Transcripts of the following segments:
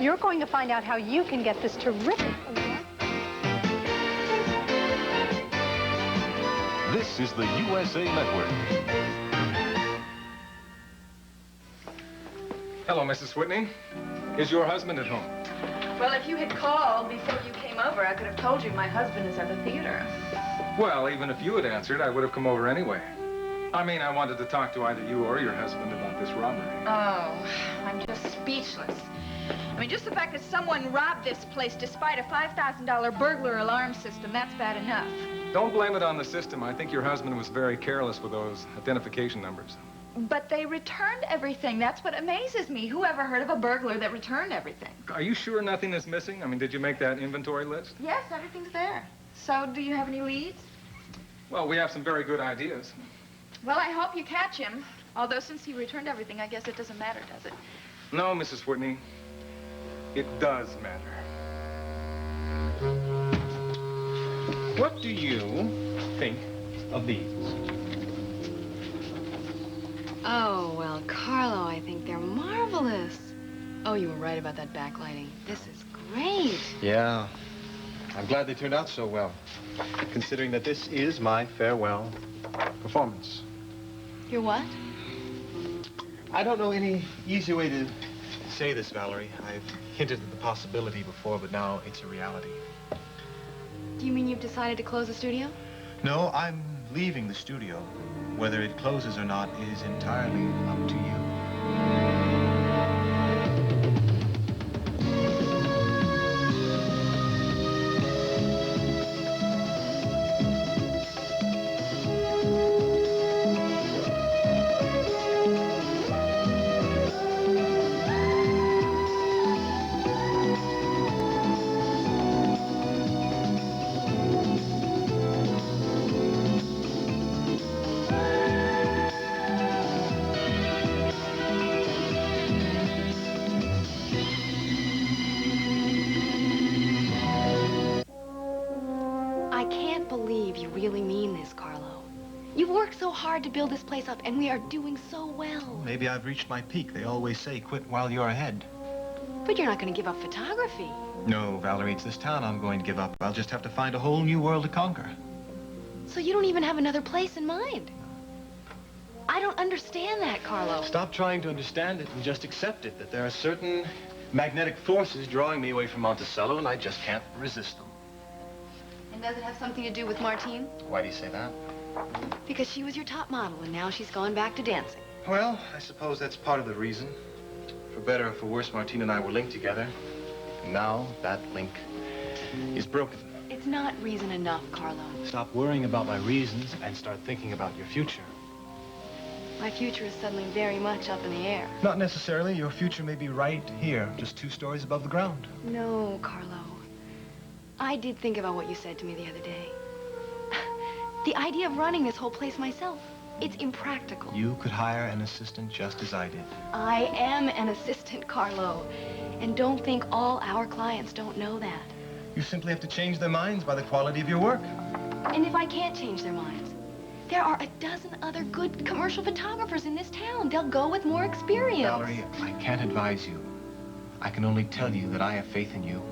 You're going to find out how you can get this terrific award. This is the USA Network. Hello, Mrs. Whitney. Is your husband at home? Well, if you had called before you came over, I could have told you my husband is at the theater. Well, even if you had answered, I would have come over anyway. I mean, I wanted to talk to either you or your husband about this robbery. Oh, I'm just speechless. I mean, just the fact that someone robbed this place despite a $5,000 burglar alarm system, that's bad enough. Don't blame it on the system. I think your husband was very careless with those identification numbers. But they returned everything. That's what amazes me. Who ever heard of a burglar that returned everything? Are you sure nothing is missing? I mean, did you make that inventory list? Yes, everything's there. So, do you have any leads? Well, we have some very good ideas. Well, I hope you catch him. Although, since he returned everything, I guess it doesn't matter, does it? No, Mrs. Whitney. It does matter. What do you think of these? Oh, well, Carlo, I think they're marvelous. Oh, you were right about that backlighting. This is great. Yeah. I'm glad they turned out so well, considering that this is my farewell performance. Your what? I don't know any easy way to say this, Valerie. I've hinted at the possibility before, but now it's a reality. Do you mean you've decided to close the studio? No, I'm leaving the studio. Whether it closes or not is entirely up to you. Hard to build this place up, and we are doing so well. Maybe I've reached my peak. They always say, quit while you're ahead. But you're not going to give up photography. No, Valerie, it's this town I'm going to give up. I'll just have to find a whole new world to conquer. So you don't even have another place in mind? I don't understand that, Carlo. Stop trying to understand it and just accept it, that there are certain magnetic forces drawing me away from Monticello, and I just can't resist them. And does it have something to do with Martine? Why do you say that? Because she was your top model, and now she's gone back to dancing. Well, I suppose that's part of the reason. For better or for worse, Martine and I were linked together. And now that link is broken. It's not reason enough, Carlo. Stop worrying about my reasons and start thinking about your future. My future is suddenly very much up in the air. Not necessarily. Your future may be right here, just 2 stories above the ground. No, Carlo. I did think about what you said to me the other day. The idea of running this whole place myself, it's impractical. You could hire an assistant just as I did. I am an assistant, Carlo. And don't think all our clients don't know that. You simply have to change their minds by the quality of your work. And if I can't change their minds, there are a dozen other good commercial photographers in this town. They'll go with more experience. Valerie, I can't advise you. I can only tell you that I have faith in you.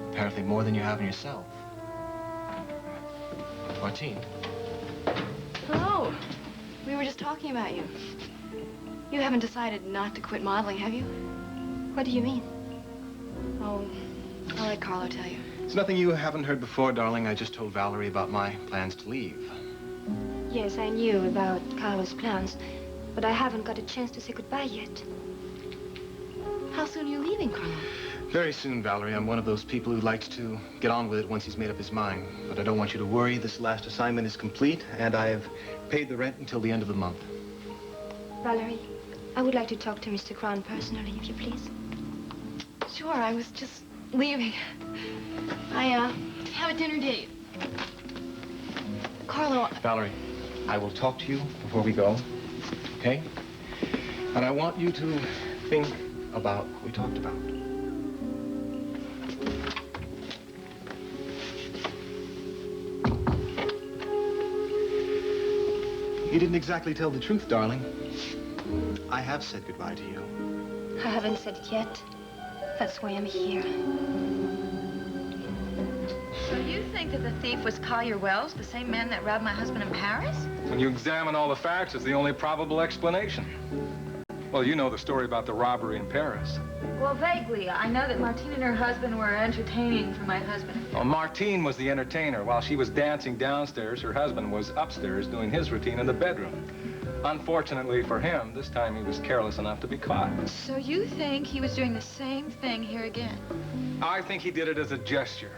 Apparently more than you have in yourself. Martine. Hello. We were just talking about you. You haven't decided not to quit modeling, have you? What do you mean? Oh, I'll let Carlo tell you. It's nothing you haven't heard before, darling. I just told Valerie about my plans to leave. Yes, I knew about Carlo's plans, but I haven't got a chance to say goodbye yet. How soon are you leaving, Carlo? Very soon, Valerie. I'm one of those people who likes to get on with it once he's made up his mind. But I don't want you to worry. This last assignment is complete, and I have paid the rent until the end of the month. Valerie, I would like to talk to Mr. Crown personally, if you please. Sure, I was just leaving. I have a dinner date. Carlo... Valerie, I will talk to you before we go, okay? And I want you to think about what we talked about. You didn't exactly tell the truth, darling. I have said goodbye to you. I haven't said it yet. That's why I'm here. So you think that the thief was Collier Wells, the same man that robbed my husband in Paris? When you examine all the facts, it's the only probable explanation. Well, you know the story about the robbery in Paris. Well, vaguely. I know that Martine and her husband were entertaining for my husband. Well, Martine was the entertainer. While she was dancing downstairs, her husband was upstairs doing his routine in the bedroom. Unfortunately for him, this time he was careless enough to be caught. So you think he was doing the same thing here again? I think he did it as a gesture.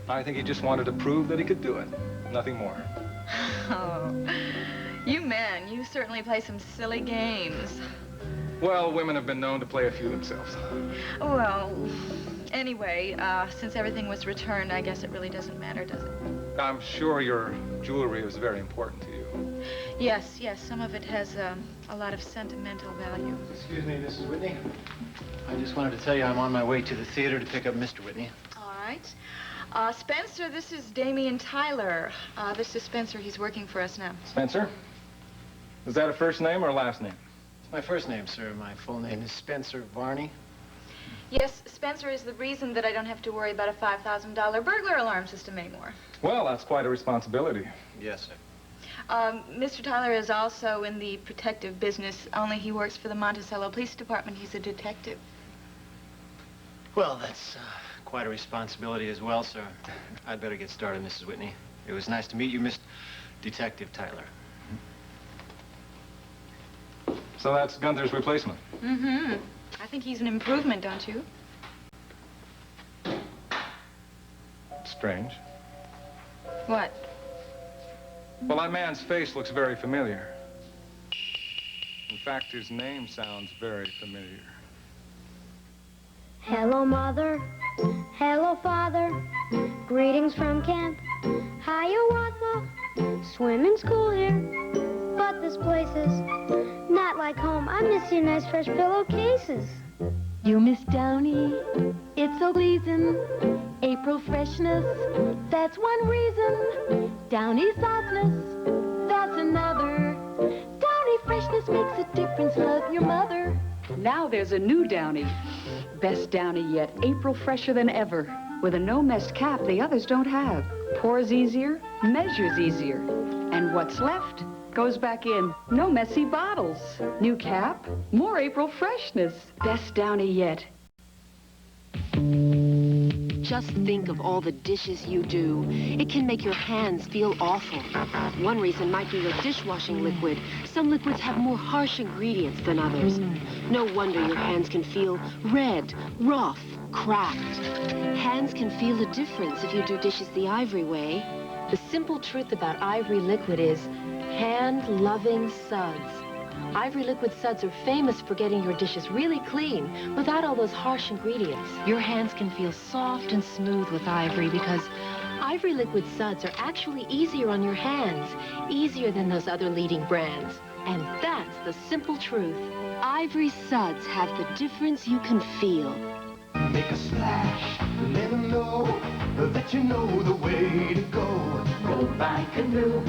I think he just wanted to prove that he could do it. Nothing more. Oh, you men, you certainly play some silly games. Well, women have been known to play a few themselves. Well, anyway, since everything was returned, I guess it really doesn't matter, does it? I'm sure your jewelry is very important to you. Yes, some of it has a lot of sentimental value. Excuse me, Mrs. Whitney. I just wanted to tell you I'm on my way to the theater to pick up Mr. Whitney. All right. Spencer, this is Damien Tyler. This is Spencer. He's working for us now. Spencer? Is that a first name or a last name? It's my first name, sir. My full name is Spencer Varney. Yes, Spencer is the reason that I don't have to worry about a $5,000 burglar alarm system anymore. Well, that's quite a responsibility. Yes, sir. Mr. Tyler is also in the protective business, only he works for the Monticello Police Department. He's a detective. Well, that's quite a responsibility as well, sir. I'd better get started, Mrs. Whitney. It was nice to meet you, Miss Detective Tyler. So that's Gunther's replacement. Mm-hmm. I think he's an improvement, don't you? Strange. What? Well, that man's face looks very familiar. In fact, his name sounds very familiar. Hello, Mother. Hello, Father. Greetings from camp. Hiawatha. Swimming school here. But this place is not like home. I miss your nice fresh pillowcases. You miss Downey, it's so pleasing. April freshness, that's one reason. Downey softness, that's another. Downey freshness makes a difference, love your mother. Now there's a new Downey. Best Downey yet, April fresher than ever. With a no-mess cap the others don't have. Pours easier, measures easier. And what's left goes back in. No messy bottles. New cap, more April freshness. Best Downey yet. Just think of all the dishes you do. It can make your hands feel awful. One reason might be your dishwashing liquid. Some liquids have more harsh ingredients than others. No wonder your hands can feel red, rough, cracked. Hands can feel a difference if you do dishes the Ivory way. The simple truth about Ivory liquid is hand-loving suds. Ivory liquid suds are famous for getting your dishes really clean without all those harsh ingredients. Your hands can feel soft and smooth with Ivory because Ivory liquid suds are actually easier on your hands, easier than those other leading brands. And that's the simple truth. Ivory suds have the difference you can feel. Make a splash, let them know that you know the way to go. Go by canoe,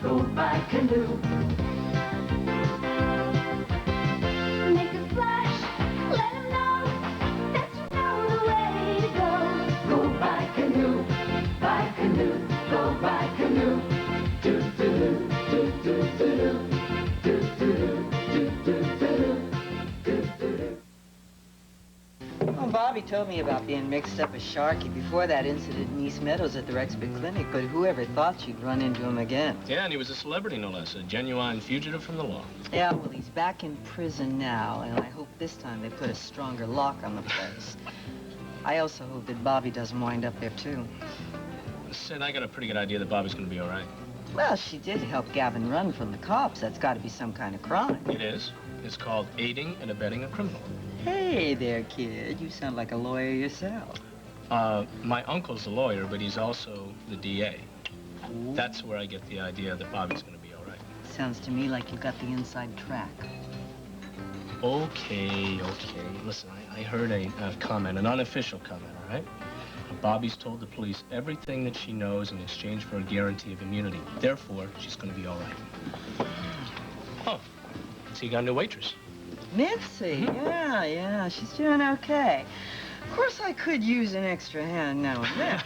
go by canoe. Make a splash, let them know that you know the way to go. Go by canoe, go by canoe. Do do do do do do do do do do do do do. Well, Bobby told me about being mixed up with Sharky before that incident in East Meadows at the Rexford Clinic, but whoever thought she'd run into him again? Yeah, and he was a celebrity, no less. A genuine fugitive from the law. Yeah, well, he's back in prison now, and I hope this time they put a stronger lock on the place. I also hope that Bobby doesn't wind up there, too. Sid, I got a pretty good idea that Bobby's gonna be all right. Well, she did help Gavin run from the cops. That's got to be some kind of crime. It is. It's called aiding and abetting a criminal. Hey there, kid. You sound like a lawyer yourself. My uncle's a lawyer, but he's also the DA. Ooh. That's where I get the idea that Bobby's gonna be all right. Sounds to me like you got the inside track. Okay. Listen, I heard a comment, an unofficial comment, all right? Bobby's told the police everything that she knows in exchange for a guarantee of immunity. Therefore, she's gonna be all right. Oh, so you got a new waitress. Mitzi, yeah, she's doing okay. Of course, I could use an extra hand now and then.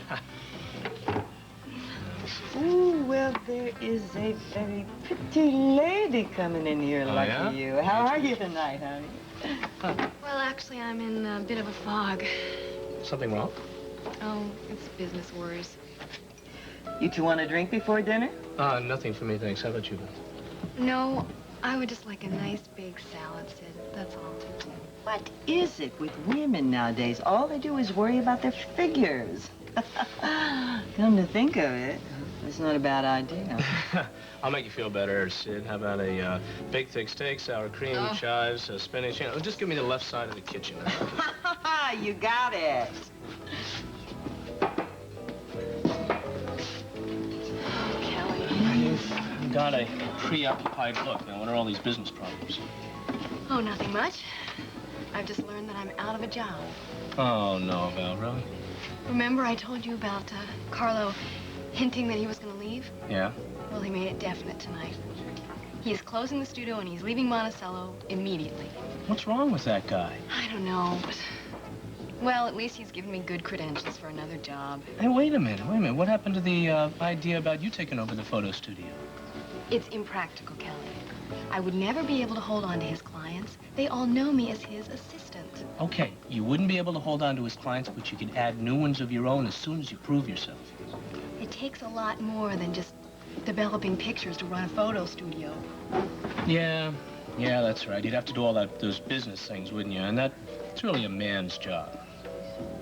Ooh, well, there is a very pretty lady coming in here, lucky yeah? you. How are you tonight, honey? Well, actually, I'm in a bit of a fog. Something wrong? Oh, it's business worries. You two want a drink before dinner? Nothing for me, thanks. How about you? No, I would just like a nice big salad, Sid. That's all. What is it with women nowadays? All they do is worry about their figures. Come to think of it, it's not a bad idea. I'll make you feel better, Sid. How about a big thick steak, sour cream, chives, spinach? Just give me the left side of the kitchen. You got it. You've got a preoccupied look. Now, what are all these business problems? Oh, nothing much. I've just learned that I'm out of a job. Oh, no, Val, really? Remember I told you about Carlo hinting that he was going to leave? Yeah? Well, he made it definite tonight. He is closing the studio and he's leaving Monticello immediately. What's wrong with that guy? I don't know, but... Well, at least he's given me good credentials for another job. Hey, wait a minute. What happened to the idea about you taking over the photo studio? It's impractical, Kelly. I would never be able to hold on to his clients. They all know me as his assistant. Okay, you wouldn't be able to hold on to his clients, but you could add new ones of your own as soon as you prove yourself. It takes a lot more than just developing pictures to run a photo studio. Yeah, that's right. You'd have to do all those business things, wouldn't you? And that's really a man's job.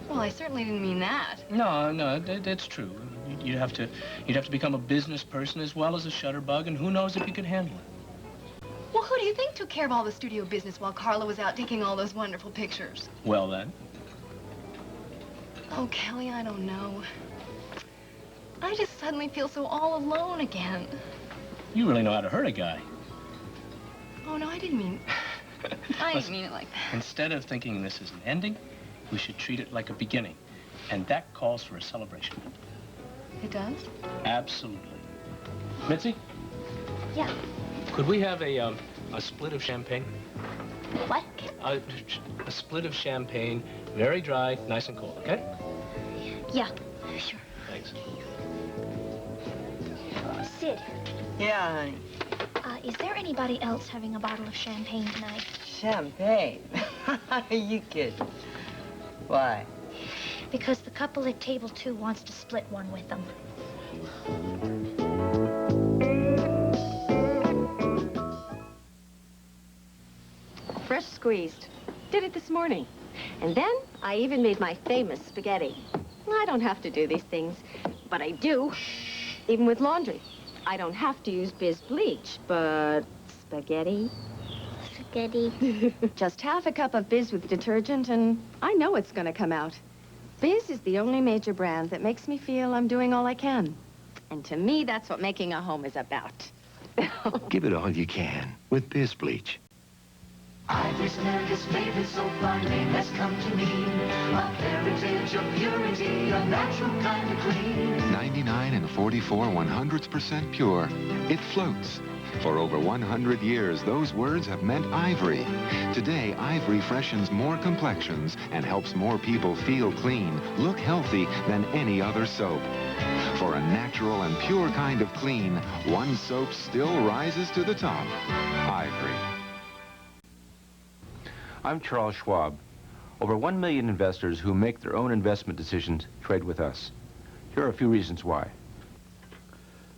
Well, I certainly didn't mean that. No, that's true. You'd have to become a business person as well as a shutterbug, and who knows if you could handle it. Well, who do you think took care of all the studio business while Carla was out taking all those wonderful pictures? Well, then. Oh, Kelly, I don't know. I just suddenly feel so all alone again. You really know how to hurt a guy. Oh, no, I didn't mean... I didn't mean it like that. Instead of thinking this is an ending, we should treat it like a beginning. And that calls for a celebration. It does? Absolutely. Mitzi? Yeah. Could we have a split of champagne? What? A split of champagne, very dry, nice and cold, okay? Yeah, sure. Thanks. Sid, Yeah, honey. is there anybody else having a bottle of champagne tonight? Champagne? You kidding? Why? Because the couple at table 2 wants to split one with them. Fresh squeezed. Did it this morning. And then I even made my famous spaghetti. I don't have to do these things, but I do. Even with laundry. I don't have to use Biz bleach, but spaghetti? Spaghetti. Just half a cup of Biz with detergent, and I know it's going to come out. Biz is the only major brand that makes me feel I'm doing all I can. And to me, that's what making a home is about. Give it all you can with Biz Bleach. Ivory's America's favorite soap, our name has come to mean a heritage of purity, a natural kind of clean. 99 and 44 100% pure. It floats. For over 100 years, those words have meant ivory. Today, ivory freshens more complexions and helps more people feel clean, look healthy than any other soap. For a natural and pure kind of clean, one soap still rises to the top. Ivory. I'm Charles Schwab. Over 1 million investors who make their own investment decisions trade with us. Here are a few reasons why.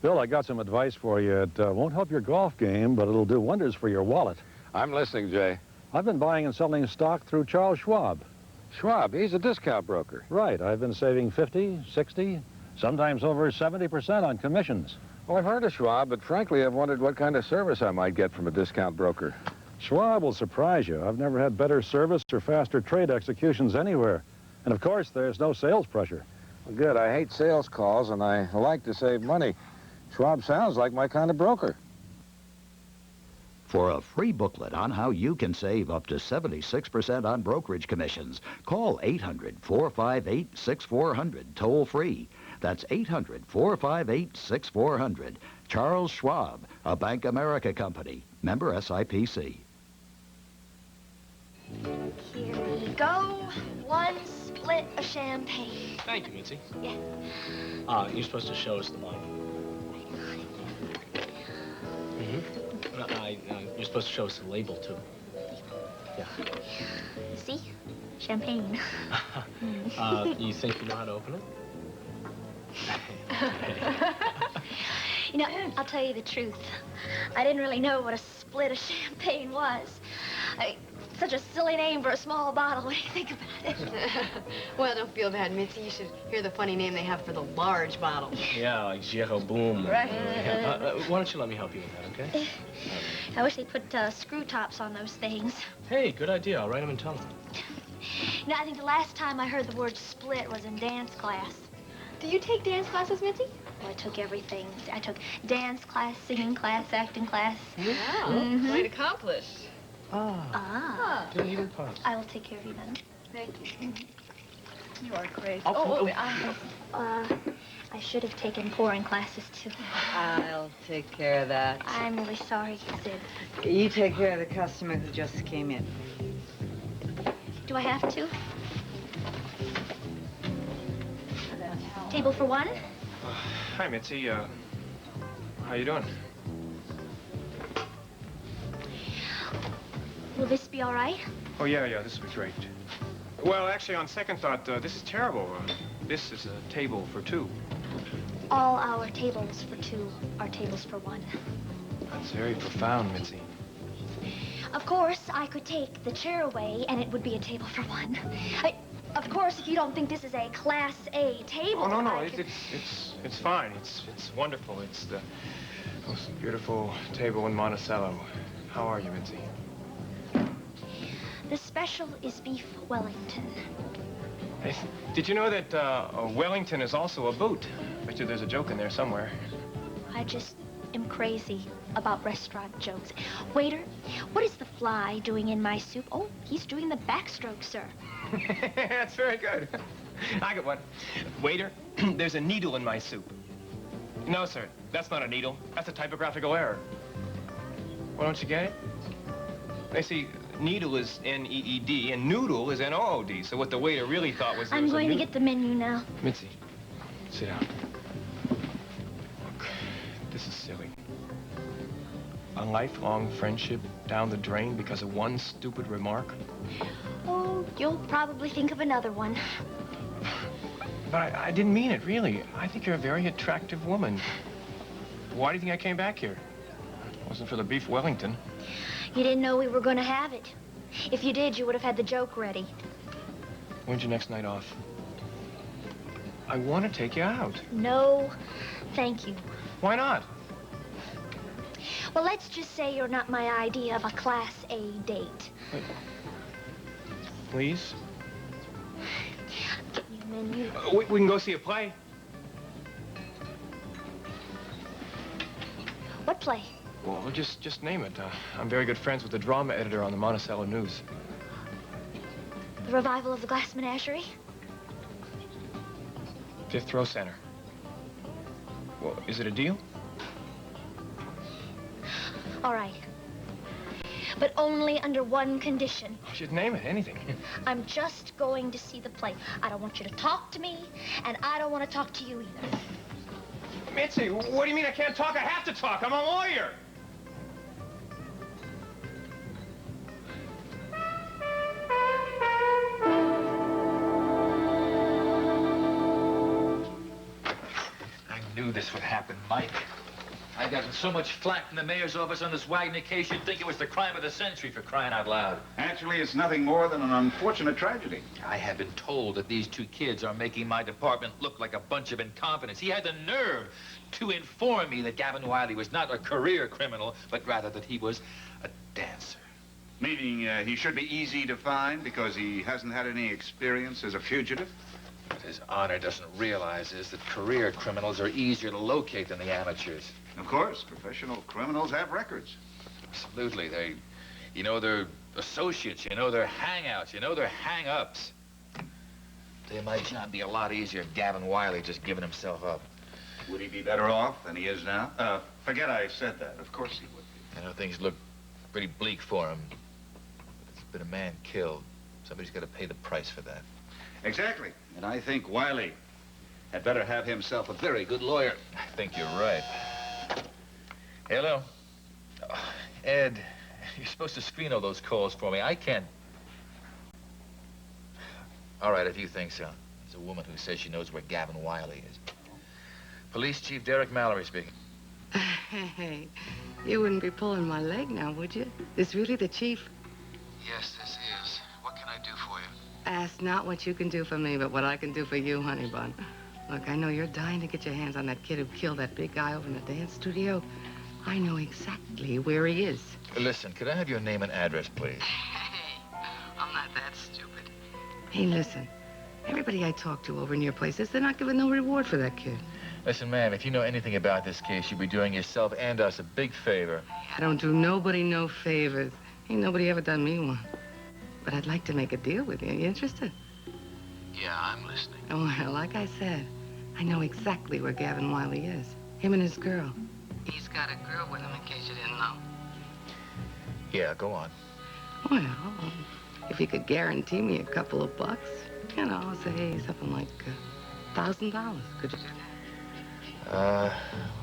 Bill, I got some advice for you. It won't help your golf game, but it'll do wonders for your wallet. I'm listening, Jay. I've been buying and selling stock through Charles Schwab. Schwab, he's a discount broker. Right. I've been saving 50, 60, sometimes over 70% on commissions. Well, I've heard of Schwab, but frankly, I've wondered what kind of service I might get from a discount broker. Schwab will surprise you. I've never had better service or faster trade executions anywhere. And of course, there's no sales pressure. Well, good. I hate sales calls, and I like to save money. Schwab sounds like my kind of broker. For a free booklet on how you can save up to 76% on brokerage commissions, call 800-458-6400, toll free. That's 800-458-6400. Charles Schwab, a Bank America company, member SIPC. Here we go. 1 split of champagne. Thank you, Mitzi. Yeah. You're supposed to show us the bottle. You're supposed to show us the label, too. Yeah. See? Champagne. You think you know how to open it? You know, I'll tell you the truth. I didn't really know what a split of champagne was. Such a silly name for a small bottle. What do you think about it? Well, don't feel bad, Mitzi. You should hear the funny name they have for the large bottle. Yeah, like Jeroboam. Right. Why don't you let me help you with that, okay? I wish they put screw tops on those things. Hey, good idea. I'll write them and tell them. You know, I think the last time I heard the word split was in dance class. Do you take dance classes, Mitzi? Well, I took everything. I took dance class, singing class, acting class. Wow, quite accomplished. Didn't even pause. I will take care of you, madam. Thank you. You are crazy. I should have taken pouring classes, too. I'll take care of that. I'm really sorry, Sid. You take care of the customer who just came in. Do I have to? Table for 1? Hi, Mitzi. How you doing? Will this be all right? Oh, yeah, this would be great. Well, actually, on second thought, this is terrible. This is a table for 2. All our tables for 2 are tables for 1. That's very profound, Mitzi. Of course, I could take the chair away, and it would be a table for 1. Of course, if you don't think this is a Class A table... Oh, no, it's fine. It's wonderful. It's the most beautiful table in Monticello. How are you, Mitzi? The special is beef Wellington. Hey, did you know that a Wellington is also a boot? Bet you there's a joke in there somewhere. I just am crazy about restaurant jokes. Waiter, what is the fly doing in my soup? Oh, he's doing the backstroke, sir. That's very good. I got one. Waiter, there's a needle in my soup. No, sir, that's not a needle. That's a typographical error. Well, don't you get it? They see, needle is N-E-E-D, and noodle is N-O-O-D. So what the waiter really thought was... I'm going to get the menu now. Mitzi, sit down. Look, this is silly. A lifelong friendship down the drain because of one stupid remark? Oh, you'll probably think of another one. But I didn't mean it, really. I think you're a very attractive woman. Why do you think I came back here? It wasn't for the beef Wellington. You didn't know we were going to have it. If you did, you would have had the joke ready. When's your next night off? I want to take you out. No, thank you. Why not? Well, let's just say you're not my idea of a Class A date. Wait. Please? Get me a menu. We can go see a play. What play? Well, just name it. I'm very good friends with the drama editor on the Monticello News. The revival of the Glass Menagerie? 5th row center. Well, is it a deal? All right. But only under one condition. You should name it, anything. I'm just going to see the play. I don't want you to talk to me, and I don't want to talk to you either. Mitzi, what do you mean I can't talk? I have to talk. I'm a lawyer. I knew this would happen, Mike. I got so much flack from the mayor's office on this Wagner case, you'd think it was the crime of the century, for crying out loud. Actually, it's nothing more than an unfortunate tragedy. I have been told that these 2 kids are making my department look like a bunch of incompetents. He had the nerve to inform me that Gavin Wiley was not a career criminal, but rather that he was a dancer. Meaning he should be easy to find because he hasn't had any experience as a fugitive? What his honor doesn't realize is that career criminals are easier to locate than the amateurs. Of course, professional criminals have records. Absolutely. You know their associates, you know their hangouts, you know their hang-ups. They my job be a lot easier if Gavin Wiley just giving himself up. Would he be better off than he is now? Forget I said that. Of course he would be. I know things look pretty bleak for him. been a man killed. Somebody's got to pay the price for that. Exactly. And I think Wiley had better have himself a very good lawyer. I think you're right. Hello. Ed, you're supposed to screen all those calls for me. I can't. All right, if you think so. There's a woman who says she knows where Gavin Wiley is. Police Chief Derek Mallory speaking. Hey, you wouldn't be pulling my leg now, would you? Is really the chief? Yes, this is. What can I do for you? Ask not what you can do for me, but what I can do for you, honey bun. Look, I know you're dying to get your hands on that kid who killed that big guy over in the dance studio. I know exactly where he is. Listen, could I have your name and address, please? Hey, I'm not that stupid. Hey, listen. Everybody I talk to over in your place says they're not giving no reward for that kid. Listen, ma'am, if you know anything about this case, you'd be doing yourself and us a big favor. I don't do nobody no favors. Ain't nobody ever done me one. But I'd like to make a deal with you. You interested? Yeah, I'm listening. Oh, well, like I said, I know exactly where Gavin Wiley is. Him and his girl. He's got a girl with him, in case you didn't know. Yeah, go on. Well, if he could guarantee me a couple of bucks, you know, say something like $1,000. Could you do that?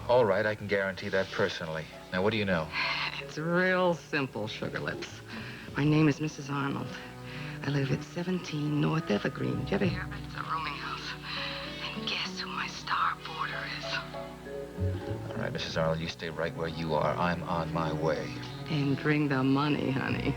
All right, I can guarantee that personally. Now, what do you know? It's real simple, Sugar Lips. My name is Mrs. Arnold. I live at 17 North Evergreen. Did you ever hear of it? It's a rooming house. And guess who my star boarder is? All right, Mrs. Arnold, you stay right where you are. I'm on my way. And bring the money, honey.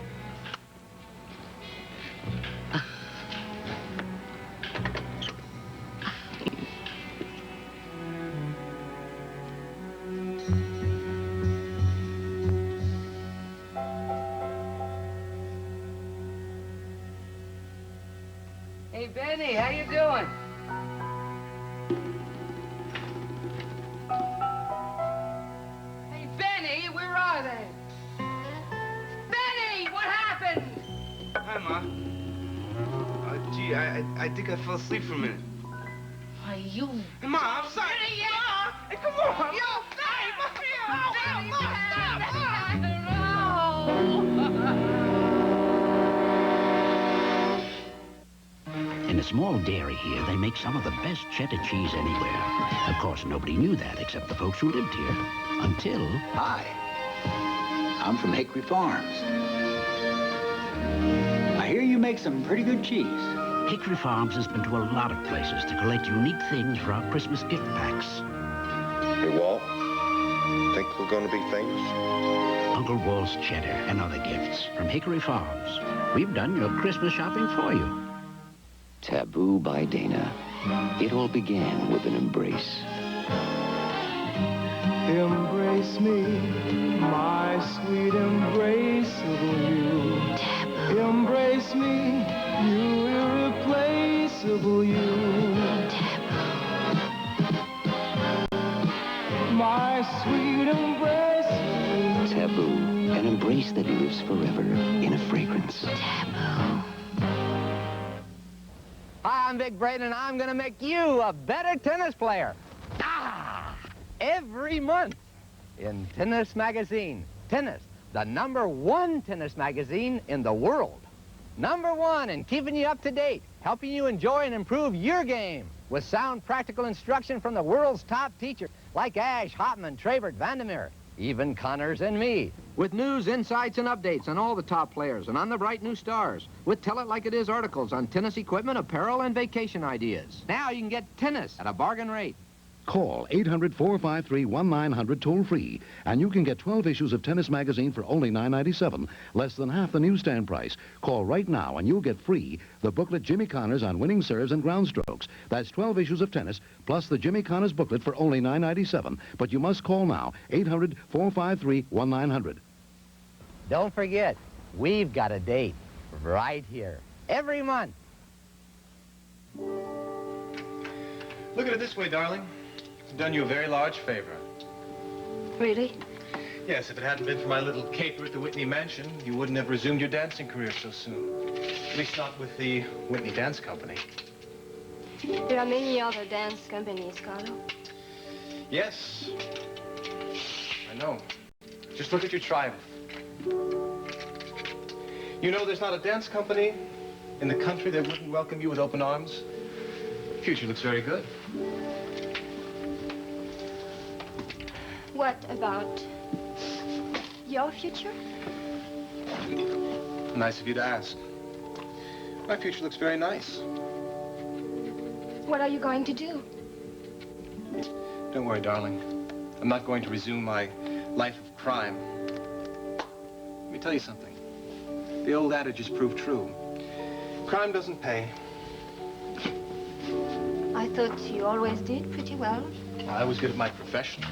Hey, Benny, how you doing? Hey, Benny, where are they? Benny, what happened? Hi, Ma. Gee, I think I fell asleep for a minute. Why, you... Hey, Ma, I'm sorry. Benny, Ma! Hey, come on! Yo, In a small dairy here, they make some of the best cheddar cheese anywhere. Of course, nobody knew that except the folks who lived here. Until... Hi. I'm from Hickory Farms. I hear you make some pretty good cheese. Hickory Farms has been to a lot of places to collect unique things for our Christmas gift packs. Hey, Walt, think we're going to be famous? Uncle Walt's cheddar and other gifts from Hickory Farms. We've done your Christmas shopping for you. Taboo by Dana. It all began with an embrace. Embrace me, my sweet embraceable you. Taboo. Embrace me, you irreplaceable you. Taboo. My sweet embraceable you. Taboo. An embrace that lives forever in a fragrance. Taboo. Hi, I'm Big Braden, and I'm gonna make you a better tennis player. Every month in Tennis Magazine. Tennis, the #1 tennis magazine in the world. #1 in keeping you up to date, helping you enjoy and improve your game with sound practical instruction from the world's top teachers like Ash, Hopman, Trabert, Vandermeer, even Connors and me. With news, insights, and updates on all the top players and on the bright new stars. With Tell It Like It Is articles on tennis equipment, apparel, and vacation ideas. Now you can get tennis at a bargain rate. Call 800-453-1900 toll-free, and you can get 12 issues of Tennis Magazine for only $9.97, less than half the newsstand price. Call right now, and you'll get free the booklet Jimmy Connors on winning serves and ground strokes. That's 12 issues of tennis, plus the Jimmy Connors booklet for only $9.97. But you must call now, 800-453-1900. Don't forget, we've got a date right here, every month. Look at it this way, darling. I've done you a very large favor. Really? Yes, if it hadn't been for my little caper at the Whitney Mansion, you wouldn't have resumed your dancing career so soon. At least not with the Whitney Dance Company. There are many other dance companies, Carlo. Yes. I know. Just look at your tribe. You know, there's not a dance company in the country that wouldn't welcome you with open arms. Future looks very good. What about your future? Nice of you to ask. My future looks very nice. What are you going to do? Don't worry, darling. I'm not going to resume my life of crime. Let me tell you something. The old adage has proved true. Crime doesn't pay. I thought you always did pretty well. I was good at my profession.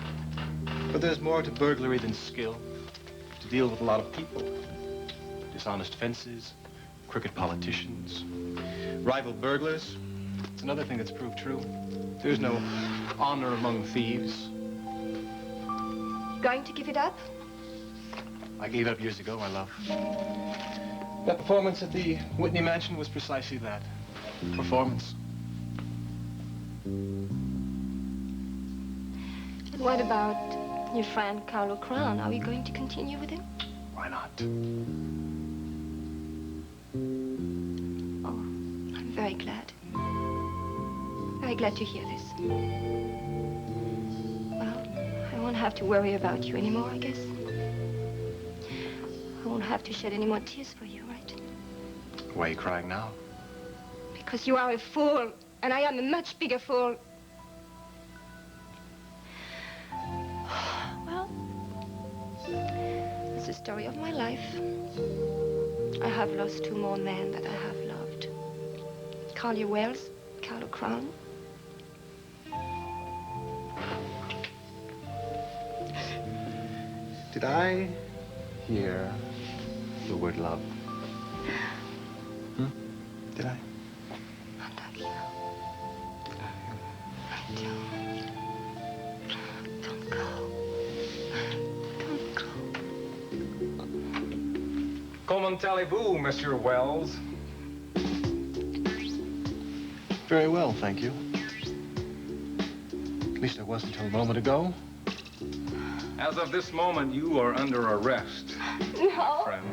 But there's more to burglary than skill. To deal with a lot of people. Dishonest fences, crooked politicians, rival burglars. It's another thing that's proved true. There's no honor among thieves. Going to give it up? I gave it up years ago, my love. That performance at the Whitney Mansion was precisely that. Performance. And what about your friend Carlo Crown? Are we going to continue with him? Why not? Oh, I'm very glad. Very glad to hear this. Well, I won't have to worry about you anymore, I guess. I won't have to shed any more tears for you, right? Why are you crying now? Because you are a fool, and I am a much bigger fool. Well, it's the story of my life. I have lost 2 more men that I have loved. Collier Wells, Carlo Crown. Did I hear the word love? Did I? Don't go. Don't go. Comment allez-vous, Monsieur Wells? Very well, thank you. At least I was until a moment ago. As of this moment, you are under arrest, No. friend.